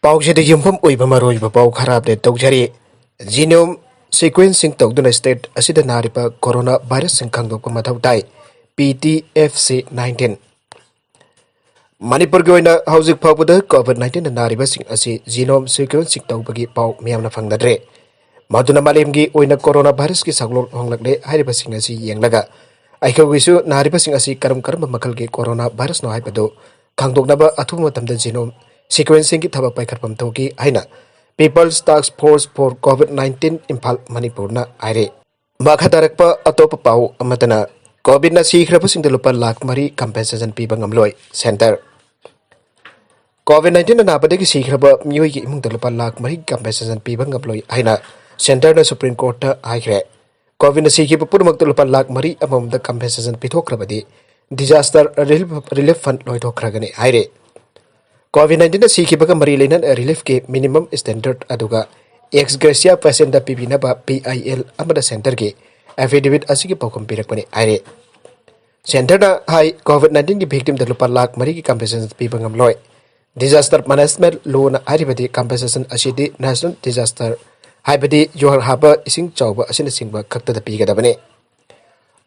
Pauxid Yumpum Uibamaroj Bapau Kharab de Tokjari Genome Sequencing Tokduna State Asida Naripa Coronavirus and Kango Kumatautai PTFC 19 Manipur Goina Housing Popular COVID-19 and Naribasing Asi Genome Sequencing Tokbagi Pau Miamna Fangdadre Maduna Malimgi Uina Coronavirus ki Saglon Honglakle Haribasing Asi Yanglaga Aikawisu Naribasing Asi Karam Karma Makalgi Coronavirus no Hypado Kangdok Naba Atumatam the Genome Sequencing ki thaba paikhatpam thoki haina People's Task Force for COVID-19 Imphal Manipur na aire makhadarakpa atopa pau amatana COVID na Sikhrabasingda Lupa Lakh mari compensation piba ngmloi center COVID-19 na Anabasing Sikhraba myoi ki imung Lupa Lakh mari compensation piba ngmloi haina center na Supreme Court ta Hatkhre COVID na Sikhiba purmak Lupa Lakh mari amam da compensation pithokrabadi disaster relief fund loi thokragani aire COVID-19 na Sikhibaga Marilainan relief ke minimum standard aduga ex gracia pasenda pibina ba PIL amada center ke affidavit asigi paukum pirakpani aire center na high COVID-19 ki victim da Lupa Lakh mari ki compensation pibangam loi disaster management law na aribadi compensation asidi national disaster haibadi johar haba ising chawba asina singba khakta da pigadabane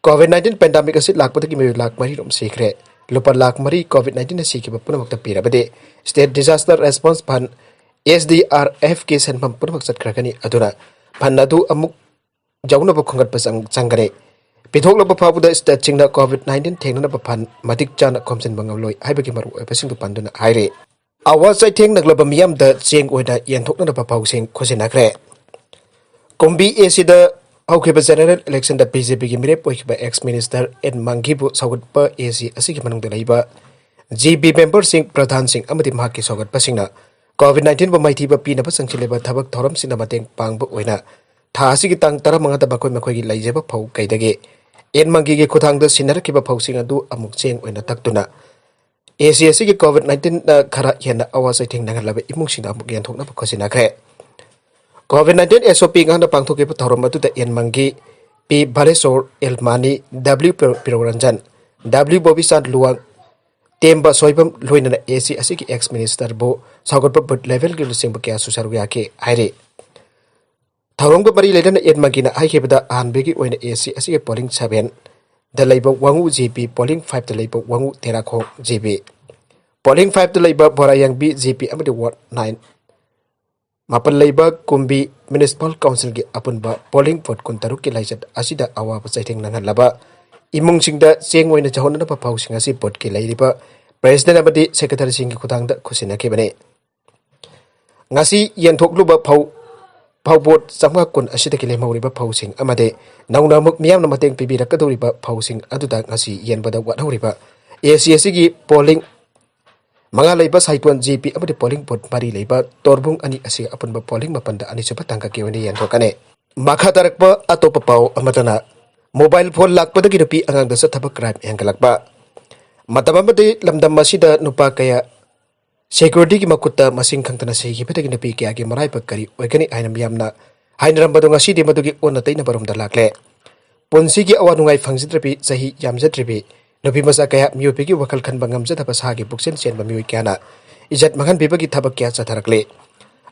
COVID-19 pandemic asid lakpada ki mayu lakh mari rom Sikhrabasingda Lupa Lakh mari COVID-19 na Sikhiba punamakta pirabade State Disaster Response Fund SDRF ke senpam punamak satkhrakani aduna phanadu amuk jaunaba khongat pasang changare pithokla bapabuda state chingna COVID-19 thengnana baphan madik chana khomsen bangamloi haibagi maru epasing panduna haire awasai theng naglaba miyam da cheng oida yenthokna bapau sing khosinakre kombi esida Houkhiba General Election da BJP ki mirep oikiba ex-minister N Mangibu Saugatpa AC asigi manungda laiba GB member sing Pradhan Singh amati mahaki Saugatpa singna COVID-19 ba maithiba pinaba sangchileba thabak thoram singna mateng pangba oina tha asigi tang taramanga da bakoi makhoi gi laijeba phau kaidage N Mangi gi khuthang da sinarkiba phau sing adu amuk cheng oina taktuna AC asigi COVID-19 na khara hena awasai theng nangalaba imung sing amuk yan thokna khosina khre COVID-19 SOP ngana pangthoke pa thorom atu da N Mangi P Balesor Elmani W Piroranjan W Bobisan Luang Temba Soibam Loina AC asiki ex minister bo Saugatpa but level gi singba kya susaru yake aire thorom ko bari ledan N Mangi na haikebada anbegi oina AC asiki polling 7 da leiba wangu GP polling 5 da leiba wangu terakho GB polling 5 da leiba borayang B GP amadi ward 9 Mapal Laiba Kumbi Municipal Council ki apunba polling vote kuntaruk ki laisat asida awa pasaiteng nangan laba imung singda cheng oina chahona na papau singa si vote ki lairiba president abadi secretary sing ki khutang da khusina ke bane ngasi yenthok luba phau vote samga kun asida ki lemawriba phau sing amade nauna muk miyam na mateng pibira kadoriba phau sing aduda ngasi yenbada wat horiba ACS ki polling Mga laiba saituan GP amadi polling vote mari laiba torbung ani asi apunba polling mapanda ani supa tangka kiwani yan thokane makha tarakpa atopa pau amatana mobile phone lakpada girupi angang dasa thabak crime engkalakpa matamamadi lamdam masida nupa kaya security ki makutta masing khangtana sehi petagi napi kya ki marai pakkari oigani ainam yamna hainrambadu ngasi de madugi onatai na barum dalakle ponsi ki awanungai phangjitrapi sahi yamjatripi Nabi masa kaya miyupi ki wakal kan bangam jata pasagi buksen chen ba miyui kyana ijat mangan biba ki thabak kya chatharakle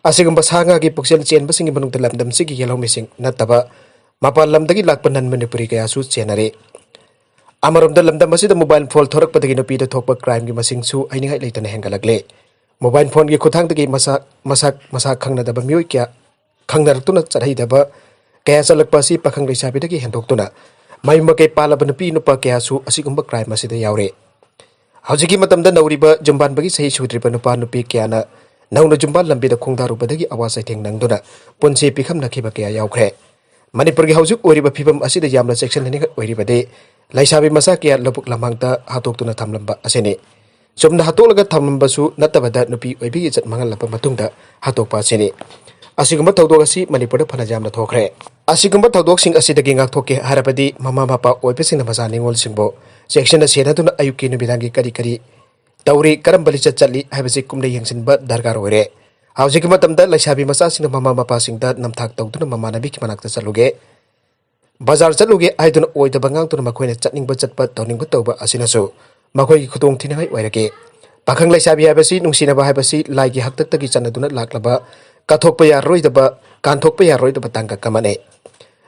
asigum basanga ki buksen chen basingi banung dalam dam sigi yellow missing nataba mapal lamdagi lakpanan manipuri kaya su chenare amarum dalam dam masida mobile phone thorak padagi napi da thokpa crime ki masing su ainingai leitana hengalagle mobile phone ki khuthang dagi masa khangna daba miyui kya khangnaratuna chadhai daba kaya salakpa si Pakhang Leisabidagi Hendoktuna mayum makei pallabi nupi nupa kayasu asigumba crime asida yaori hawjiki matamda nauriba jumban bagi sahi sudriba nupa nupi kyana nauna jumban lambi da khongdaru badagi awasai theng nangduna punsi pikham nakhiba kya yaukre manipur gi hawjuk oriba phibam asida yamna section ni oriba de laisabi masa kya lobuk lamangta hatoktuna thamlamba asene sumna hatolaga thamlamba su natabada nupi oibi jat mangal lapa matungda hatokpa asene asigumba tawdok asi manipur da phana jamna thokre asigumba tawdok sing asidagi ngak thoke harabadi mama mapa oipesing na masa ningol singbo section na sena tuna ayuki nubidangi kari tauri karambali chali habisi kumle yangsinba dargar oire hawjiki matamda laisabi masa sing mama mapa singda namthak tawduna mama nabi ki manakta chaluge bazar chaluge aiduna oida bangang tuna makoina chatningba chatpa tawningba tawba asinasu makoi ki khutong thinai oirake Pakhang Leisabidagi Hendoktuna lagi Hatkhre channaduna laklaba kathokpa yaroidaba kanthokpa yaroidaba tangka kamane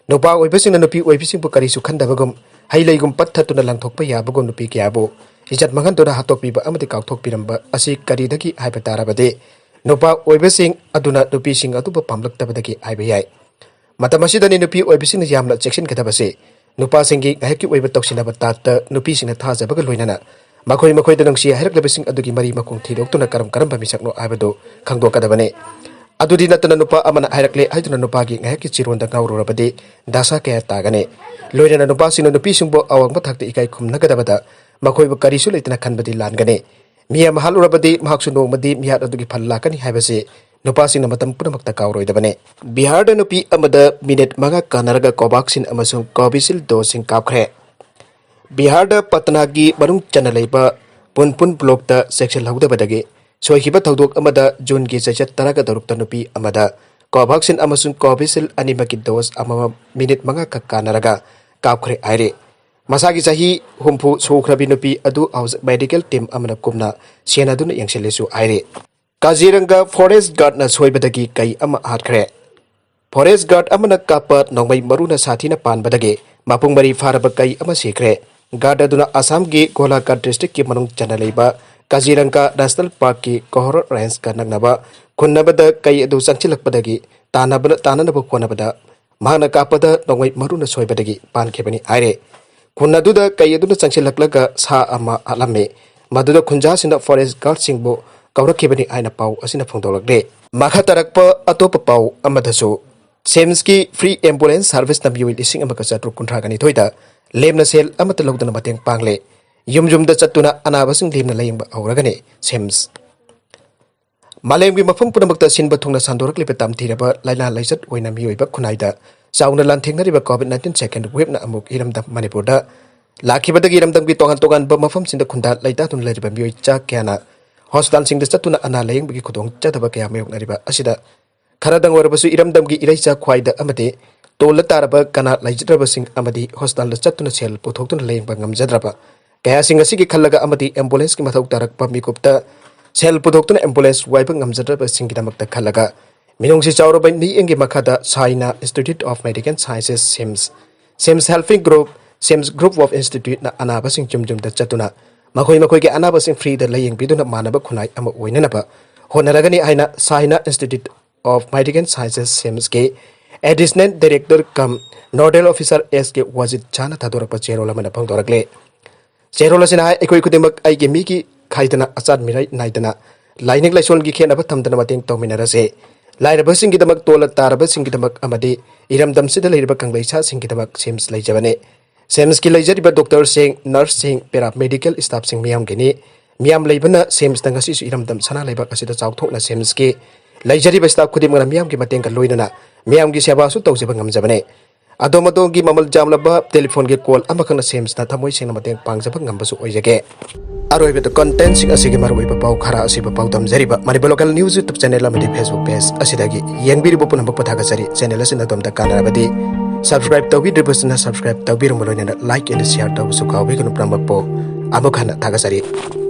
Nupa Oibasing Nupi Oibasing Karisu Khandabagum Hailegum Pathatuna Langthokpa Yabagum Nupi Kiabu Ijat Mangantuna Hatopiba Amati Kauthokpiramba Asi Karidagi Hypatarabade Nupa Oibasing Aduna Nupi Sing Atuba Pamlaktabadagi Ibayai Matamasidani Nupi Oibasing Yamla Cheksin Katabase Nupa Singi Haki Oibatoksinaba Tata Nupi Sing Tazabaga Loinana Makoi the Nungsi Herklabasing Adugi Mari Makung Tidokuna Karam Misakno Abado Kangdo Kadabane Adudi Natana Nupa Amana Irakle Iduna Nupagi Haki Chiron the Gauru Rabade Dasa Kaya Tagane Loyana Nupasi no Pisumbo Awang Matak the Ikaikum Nagadabada Makoi Karisul Itana Kanbadi Langane Mia Mahalu Rabadi Mahaksuno Madi Miat Adugi Palakani Habase Nupasi Namatam Punamakta Kauro Dabane Bihar the Nupi Amada Minute Maga kannaraga Covaxin Covishield Dose in Hatkhre Bihar the Patnagi Barung Changlakpada Punpun Block the cheksilhiudabadgi Soibadagi Thodok Amada June Gi Sachet Taraga Dorukta Nupi Amada Covaxin Covishield Dose Amama Minute Maga kannaraga Hatkhre Aire Masagi Sahi Humpu Sikhrabasingda Nupi Adu House Medical Team Amana Kumna Sienaduna Yangselesu Aire Kaziranga Forest Guard na Soibadagi Kai Ama Hatkhre Forest Guard Amana Kapat Nongmai Maruna Satina Panbadagi Mapung Mari Farabakai Ama Sikhrabasingda Guard Aduna Assam Gi Golaghat District Ki Manung Layengba Kaziranga National Park Ki Kohor Range Ka Nagnaba Khunda Kai Adu Changlakpada Tananaba Khonabada Mahana Kappada Nongmai Maruna Soibadagi Pankebani Aire Khunda Kai Adu Changlakpada Sa Ama Alame Maduda Khunjasina Forest Guard Singbo Kaurakebani Aina Pau Asina Phongdolakde Makhatarakpa Atopa Pau Amadasu Semski Free Ambulance Service Nabiwi Lising Amakasatru Kuntragani Toida Lemna Sel Amatalogdana Mateng Pangle Yum-Yumda chttuna Anabasing Lemna Layengba Houragani Sems Malemgi Mafum Punamakta Sinba Tungna Sandorak Lipetam Tiraba Laila Laisat Wainamiba Kunaida Sauna Lantinariba COVID-19 second wave na Amuk Iramdam Manipurda Lakibadagi Iramdam Gitongan Bamafam Sinda Khunda Laitatun Leriba Mioi Chakiana Hospital Sing the chttuna Ana Layengba Kudong Chataba Kayamuk Nariba Asida Karadang Warabasu Iramdamgi Iraisa Kwaida Amate Tola Taraba Kana Laisadrabasing Amadi Hospital the chttuna Sel Putokun Layengba Ngamjadraba Kaya Singasiki Kalaga Amadi Ambulance Kimatok Tarak Pamikupta Sel Putokun Ambulance Wiping Ngamjadrabasing Kidamakta Kalaga Minungsi Chaurabai Ni Engi Makada China Institute of Medical Sciences Sims Helping Group Sims Group of Institute na Anabasing Yum-Yumda chttuna Makoi ke Anabasing Free the Laying Biduna Manaba Kunai Ama Oinanaba Houragani Aina China Institute of Medical Sciences Sims Ke Additional Director Cum Nodal Officer SK Wajid Chana Tadorapa Cherola Manapang Doragle Cherola Sina Equikudimak Aigemiki Kaitana Asad Mirai Naitana Lining Laison Giken Abatam Mating Tominarase Lairabasing Gidamak Tola Tarabasing Gidamak Amadi Iramdam Sida Lairabakang Laisa Singidamak Sims Lajavane Sims Ki Lajariba Doctor Sing Nurse Sing Paramedical Staff Sing Miam Gini Miam Labana Sims Tangasi Iramdam Sana Labak Asida Chauthokna Sims Ki Lajariba Staff Kudimana Miam Ki Matenga Loinana Miam Ki Sebasu Tawsibangam Zabane Adomatongi Mamal Jamlaba Telephone Ge Call Amakana Sims na Tamoy Sing Mateng Pangzabangam Basu Oyage Aroy with the contents Asigi Marway Pau Kara Asiba Pautam Zariba Mariba Local News YouTube channel Amadi Facebook page Asidagi Yangbi Bupun Pathagasari channel Asinatom the Kannarabadi Subscribe to video person subscribe to video like and share to Sukawi Prampo Abokana Tagasari.